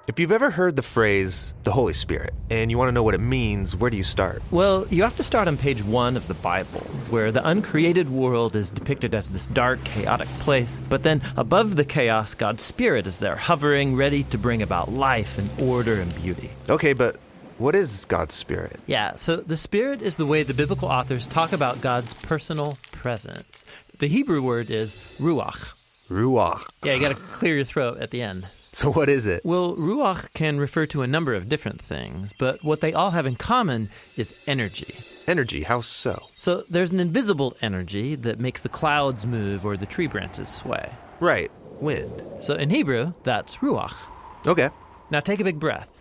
If you've ever heard the phrase, the Holy Spirit, and you want to know what it means, where do you start? Well, you have to start on page 1 of the Bible, where the uncreated world is depicted as this dark, chaotic place. But then above the chaos, God's Spirit is there, hovering, ready to bring about life and order and beauty. Okay, but what is God's Spirit? Yeah, so the Spirit is the way the biblical authors talk about God's personal presence. The Hebrew word is ruach. Ruach. Yeah, you got to clear your throat at the end. So what is it? Well, ruach can refer to a number of different things, but what they all have in common is energy. Energy, how so? So there's an invisible energy that makes the clouds move or the tree branches sway. Right, wind. So in Hebrew, that's ruach. Okay. Now take a big breath.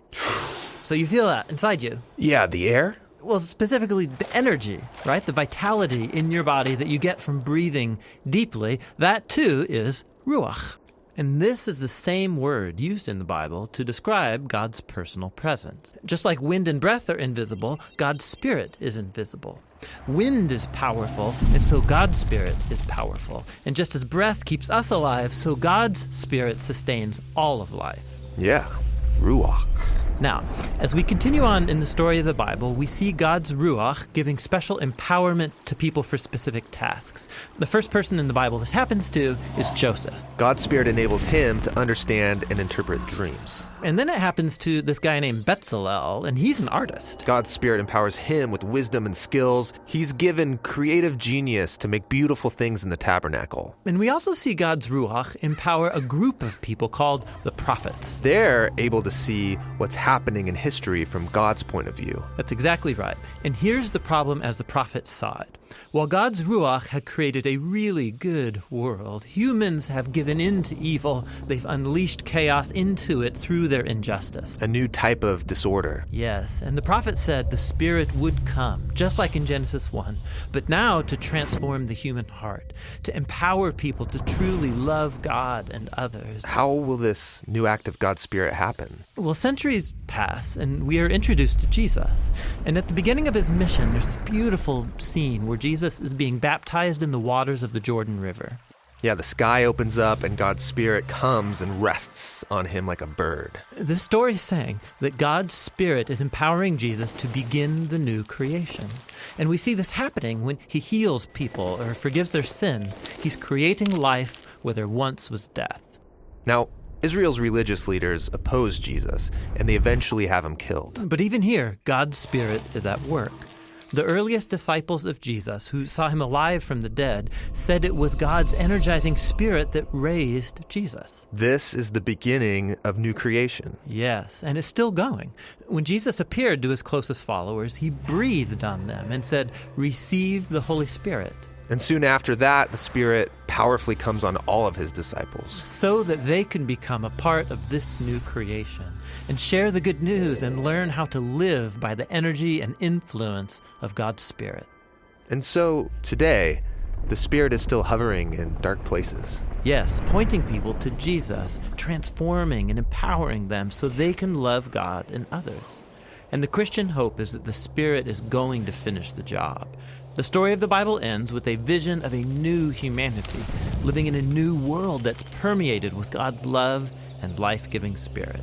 So you feel that inside you. Yeah, the air? Well, specifically the energy, right? The vitality in your body that you get from breathing deeply, that too is ruach. And this is the same word used in the Bible to describe God's personal presence. Just like wind and breath are invisible, God's Spirit is invisible. Wind is powerful, and so God's Spirit is powerful. And just as breath keeps us alive, so God's Spirit sustains all of life. Yeah, ruach. Now, as we continue on in the story of the Bible, we see God's Ruach giving special empowerment to people for specific tasks. The first person in the Bible this happens to is Joseph. God's Spirit enables him to understand and interpret dreams. And then it happens to this guy named Bezalel, and he's an artist. God's Spirit empowers him with wisdom and skills. He's given creative genius to make beautiful things in the tabernacle. And we also see God's Ruach empower a group of people called the prophets. They're able to see what's happening in history from God's point of view. That's exactly right. And here's the problem as the prophets saw it. While God's Ruach had created a really good world, humans have given in to evil. They've unleashed chaos into it through their injustice. A new type of disorder. Yes, and the prophet said the Spirit would come, just like in Genesis 1, but now to transform the human heart, to empower people to truly love God and others. How will this new act of God's Spirit happen? Well, centuries pass, and we are introduced to Jesus. And at the beginning of his mission, there's this beautiful scene where Jesus is being baptized in the waters of the Jordan River. Yeah, the sky opens up and God's Spirit comes and rests on him like a bird. The story is saying that God's Spirit is empowering Jesus to begin the new creation. And we see this happening when he heals people or forgives their sins. He's creating life where there once was death. Now, Israel's religious leaders oppose Jesus, and they eventually have him killed. But even here, God's Spirit is at work. The earliest disciples of Jesus, who saw him alive from the dead, said it was God's energizing Spirit that raised Jesus. This is the beginning of new creation. Yes, and it's still going. When Jesus appeared to his closest followers, he breathed on them and said, "Receive the Holy Spirit." And soon after that, the Spirit powerfully comes on all of his disciples. So that they can become a part of this new creation and share the good news and learn how to live by the energy and influence of God's Spirit. And so, today, the Spirit is still hovering in dark places. Yes, pointing people to Jesus, transforming and empowering them so they can love God and others. And the Christian hope is that the Spirit is going to finish the job. The story of the Bible ends with a vision of a new humanity, living in a new world that's permeated with God's love and life-giving Spirit.